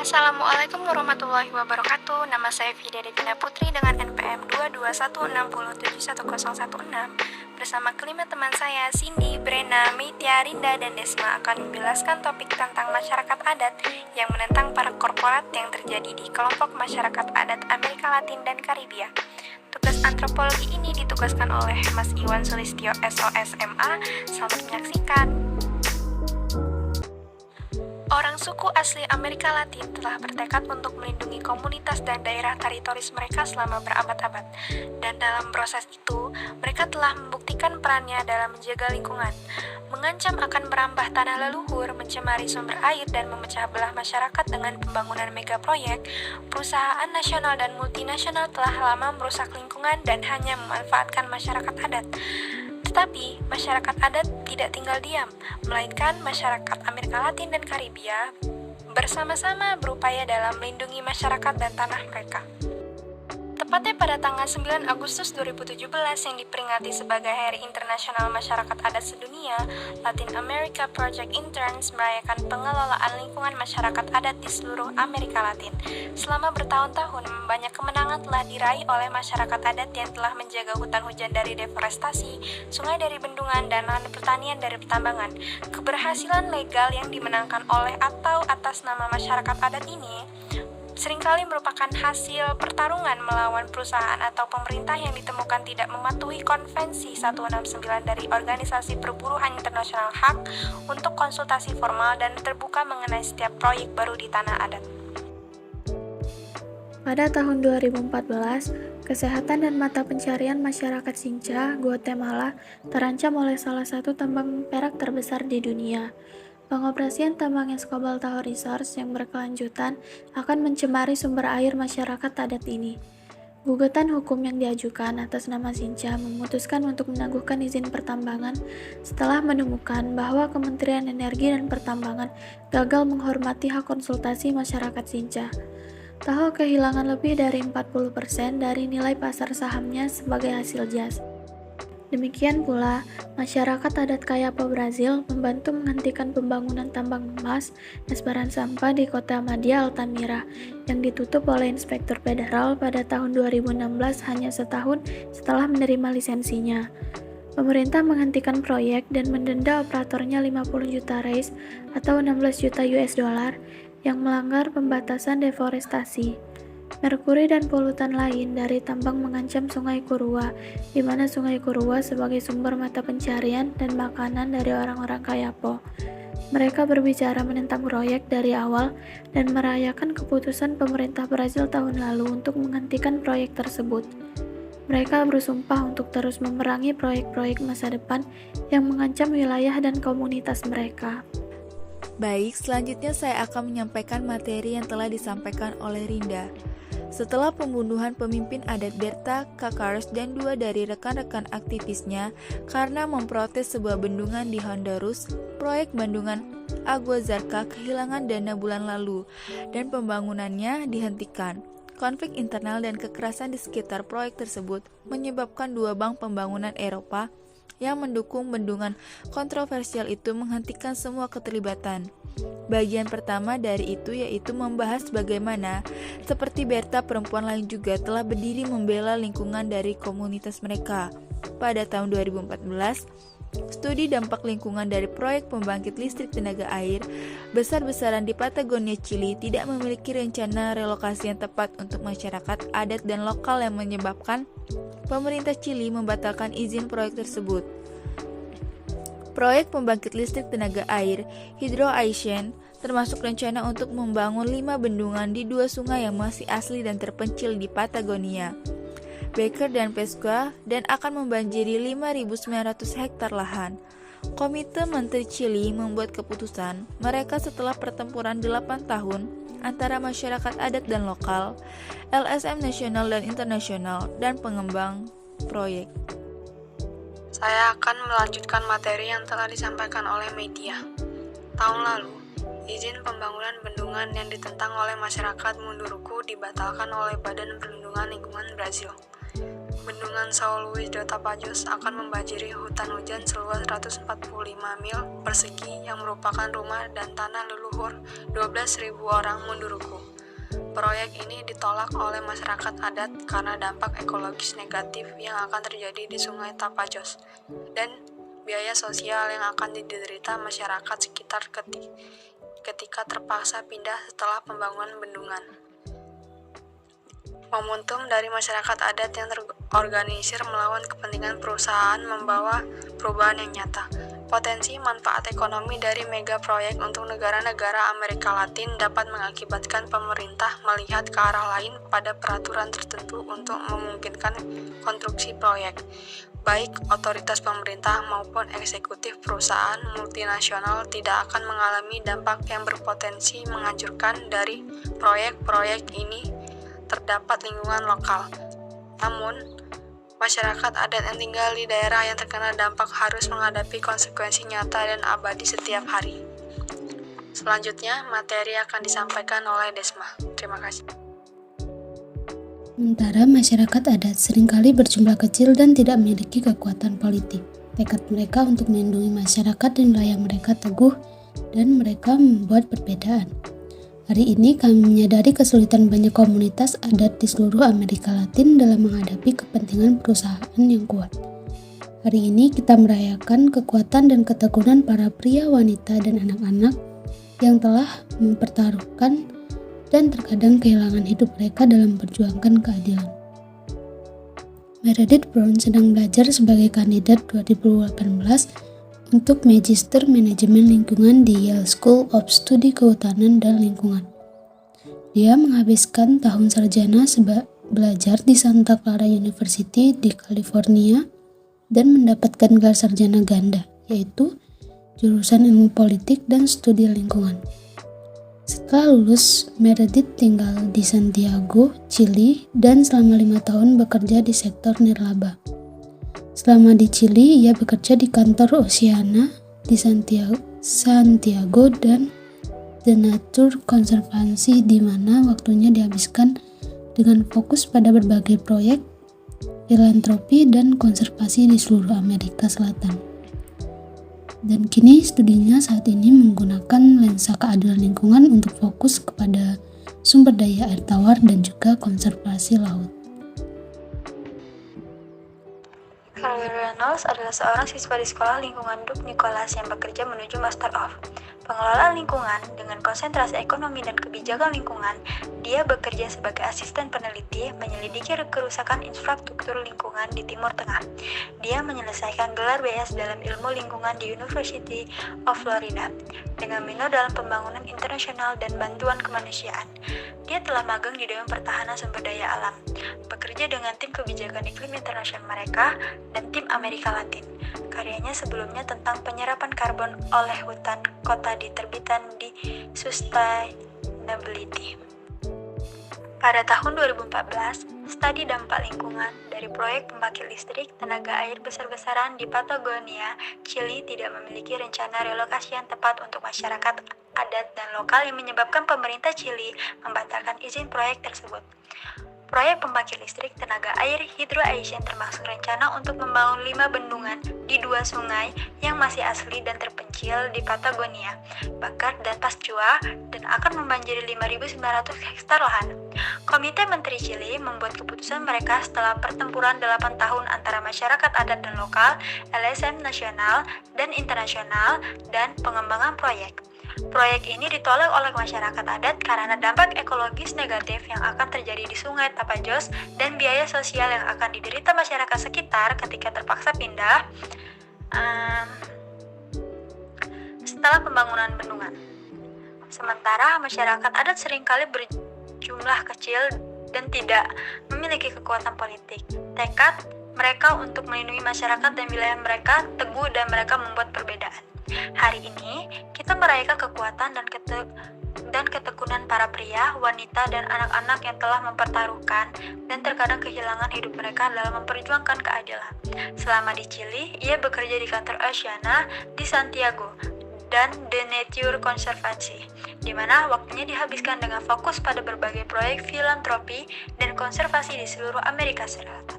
Assalamualaikum warahmatullahi wabarakatuh. Nama saya Vida Devina Putri dengan NPM 22160710106. Bersama kelima teman saya, Cindy, Brena, Meitia, Rinda, dan Desma akan menjelaskan topik tentang masyarakat adat yang menentang para korporat yang terjadi di kelompok masyarakat adat Amerika Latin dan Karibia. Tugas antropologi ini ditugaskan oleh Mas Iwan Sulistyo SOSMA. Selamat menyaksikan. Orang suku asli Amerika Latin telah bertekad untuk melindungi komunitas dan daerah teritoris mereka selama berabad-abad. Dan dalam proses itu, mereka telah membuktikan perannya dalam menjaga lingkungan, mengancam akan merambah tanah leluhur, mencemari sumber air, dan memecah belah masyarakat dengan pembangunan megaproyek. Perusahaan nasional dan multinasional telah lama merusak lingkungan dan hanya memanfaatkan masyarakat adat. Tetapi, masyarakat adat tidak tinggal diam, melainkan masyarakat Amerika Latin dan Karibia bersama-sama berupaya dalam melindungi masyarakat dan tanah mereka. Tepatnya pada tanggal 9 Agustus 2017 yang diperingati sebagai Hari Internasional Masyarakat Adat Sedunia, Latin America Project Interns merayakan pengelolaan lingkungan masyarakat adat di seluruh Amerika Latin. Selama bertahun-tahun, banyak kemenangan telah diraih oleh masyarakat adat yang telah menjaga hutan hujan dari deforestasi, sungai dari bendungan, dan lahan pertanian dari pertambangan. Keberhasilan legal yang dimenangkan oleh atau atas nama masyarakat adat ini seringkali merupakan hasil pertarungan melawan perusahaan atau pemerintah yang ditemukan tidak mematuhi Konvensi 169 dari Organisasi Perburuan Internasional HAK untuk konsultasi formal dan terbuka mengenai setiap proyek baru di tanah adat. Pada tahun 2014, kesehatan dan mata pencarian masyarakat Xinca, Guatemala, terancam oleh salah satu tambang perak terbesar di dunia. Pengoperasian tambang Escobal Tahoe Resource yang berkelanjutan akan mencemari sumber air masyarakat adat ini. Gugatan hukum yang diajukan atas nama Xinca memutuskan untuk menangguhkan izin pertambangan setelah menemukan bahwa Kementerian Energi dan Pertambangan gagal menghormati hak konsultasi masyarakat Xinca. Tahoe kehilangan lebih dari 40% dari nilai pasar sahamnya sebagai hasil jas. Demikian pula, masyarakat adat Kayapo Brazil membantu menghentikan pembangunan tambang emas Esperança di kota Madia Altamira yang ditutup oleh Inspektur Federal pada tahun 2016 hanya setahun setelah menerima lisensinya. Pemerintah menghentikan proyek dan mendenda operatornya 50 juta reais atau 16 juta US dollar yang melanggar pembatasan deforestasi. Merkuri dan polutan lain dari tambang mengancam Sungai Kurua, di mana Sungai Kurua sebagai sumber mata pencarian dan makanan dari orang-orang Kayapo. Mereka berbicara menentang proyek dari awal dan merayakan keputusan pemerintah Brazil tahun lalu untuk menghentikan proyek tersebut. Mereka bersumpah untuk terus memerangi proyek-proyek masa depan yang mengancam wilayah dan komunitas mereka. Baik, selanjutnya saya akan menyampaikan materi yang telah disampaikan oleh Rinda. Setelah pembunuhan pemimpin adat Berta Cáceres dan dua dari rekan-rekan aktivisnya karena memprotes sebuah bendungan di Honduras, proyek bendungan Agua Zarca kehilangan dana bulan lalu dan pembangunannya dihentikan. Konflik internal dan kekerasan di sekitar proyek tersebut menyebabkan dua bank pembangunan Eropa yang mendukung bendungan kontroversial itu menghentikan semua keterlibatan. Bagian pertama dari itu yaitu membahas bagaimana, seperti Berta, perempuan lain juga telah berdiri membela lingkungan dari komunitas mereka. Pada tahun 2014, studi dampak lingkungan dari proyek pembangkit listrik tenaga air besar-besaran di Patagonia, Chili tidak memiliki rencana relokasi yang tepat untuk masyarakat adat dan lokal yang menyebabkan pemerintah Chili membatalkan izin proyek tersebut. Proyek pembangkit listrik tenaga air Hydro Aisyen termasuk rencana untuk membangun 5 bendungan di 2 sungai yang masih asli dan terpencil di Patagonia, Becker dan Pesca, dan akan membanjiri 5.900 hektar lahan. Komite Menteri Chili membuat keputusan mereka setelah pertempuran 8 tahun antara masyarakat adat dan lokal, LSM nasional dan internasional, dan pengembang proyek. Saya akan melanjutkan materi yang telah disampaikan oleh Meitia. Tahun lalu, izin pembangunan bendungan yang ditentang oleh masyarakat Munduruku dibatalkan oleh Badan Perlindungan Lingkungan Brazil. Bendungan São Luís do Tapajós akan membanjiri hutan hujan seluas 145 mil persegi yang merupakan rumah dan tanah leluhur 12.000 orang Munduruku. Proyek ini ditolak oleh masyarakat adat karena dampak ekologis negatif yang akan terjadi di Sungai Tapajós dan biaya sosial yang akan diderita masyarakat sekitar ketika terpaksa pindah setelah pembangunan bendungan. Momentum dari masyarakat adat yang terorganisir melawan kepentingan perusahaan membawa perubahan yang nyata. Potensi manfaat ekonomi dari mega proyek untuk negara-negara Amerika Latin dapat mengakibatkan pemerintah melihat ke arah lain pada peraturan tertentu untuk memungkinkan konstruksi proyek. Baik otoritas pemerintah maupun eksekutif perusahaan multinasional tidak akan mengalami dampak yang berpotensi menghancurkan dari proyek-proyek ini terdapat lingkungan lokal. Namun, masyarakat adat yang tinggal di daerah yang terkena dampak harus menghadapi konsekuensi nyata dan abadi setiap hari. Selanjutnya, materi akan disampaikan oleh Desma. Terima kasih. Sementara masyarakat adat seringkali berjumlah kecil dan tidak memiliki kekuatan politik. Tekad mereka untuk melindungi masyarakat dan wilayah mereka teguh dan mereka membuat perbedaan. Hari ini kami menyadari kesulitan banyak komunitas adat di seluruh Amerika Latin dalam menghadapi kepentingan perusahaan yang kuat. Hari ini kita merayakan kekuatan dan ketekunan para pria, wanita, dan anak-anak yang telah mempertaruhkan dan terkadang kehilangan hidup mereka dalam memperjuangkan keadilan. Meredith Brown sedang belajar sebagai kandidat 2018 untuk Magister Manajemen Lingkungan di Yale School of Studi Kehutanan dan Lingkungan. Dia menghabiskan tahun sarjana belajar di Santa Clara University di California dan mendapatkan gelar sarjana ganda, yaitu jurusan Ilmu Politik dan Studi Lingkungan. Setelah lulus, Meredith tinggal di Santiago, Chili, dan selama 5 tahun bekerja di sektor nirlaba. Selama di Chili, ia bekerja di kantor Oceana di Santiago dan The Nature Conservancy, di mana waktunya dihabiskan dengan fokus pada berbagai proyek filantropi dan konservasi di seluruh Amerika Selatan. Dan kini studinya saat ini menggunakan lensa keadilan lingkungan untuk fokus kepada sumber daya air tawar dan juga konservasi laut. Carly Reynolds adalah seorang siswa di sekolah lingkungan Duke Nicholas yang bekerja menuju Master of Pengelolaan Lingkungan dengan konsentrasi ekonomi dan kebijakan lingkungan. Dia bekerja sebagai asisten peneliti menyelidiki kerusakan infrastruktur lingkungan di Timur Tengah. Dia menyelesaikan gelar BS dalam ilmu lingkungan di University of Florida dengan minor dalam pembangunan internasional dan bantuan kemanusiaan. Dia telah magang di Dewan Pertahanan Sumber Daya Alam, bekerja dengan tim kebijakan iklim internasional mereka dan tim Amerika Latin. Karyanya sebelumnya tentang penyerapan karbon oleh hutan kota diterbitan di Sustainability. Pada tahun 2014, studi dampak lingkungan dari proyek pembangkit listrik tenaga air besar-besaran di Patagonia, Chili tidak memiliki rencana relokasi yang tepat untuk masyarakat adat dan lokal yang menyebabkan pemerintah Chili membatalkan izin proyek tersebut. Proyek pembangkit listrik tenaga air Hydro Asian termasuk rencana untuk membangun 5 bendungan di 2 sungai yang masih asli dan terpencil di Patagonia, Bakar dan Pascua, dan akan membanjiri 5.900 hektar lahan. Komite Menteri Chili membuat keputusan mereka setelah pertempuran 8 tahun antara masyarakat adat dan lokal, LSM nasional dan internasional, dan pengembangan proyek. Proyek ini ditolak oleh masyarakat adat karena dampak ekologis negatif yang akan terjadi di Sungai Tapajós dan biaya sosial yang akan diderita masyarakat sekitar ketika terpaksa pindah setelah pembangunan bendungan. Sementara masyarakat adat seringkali berjumlah kecil dan tidak memiliki kekuatan politik. Tekad mereka untuk melindungi masyarakat dan wilayah mereka teguh dan mereka membuat perbedaan. Hari ini, kita merayakan kekuatan dan ketekunan para pria, wanita, dan anak-anak yang telah mempertaruhkan dan terkadang kehilangan hidup mereka dalam memperjuangkan keadilan. Selama di Chili, ia bekerja di kantor Oceana di Santiago dan The Nature Conservancy, di mana waktunya dihabiskan dengan fokus pada berbagai proyek filantropi dan konservasi di seluruh Amerika Selatan.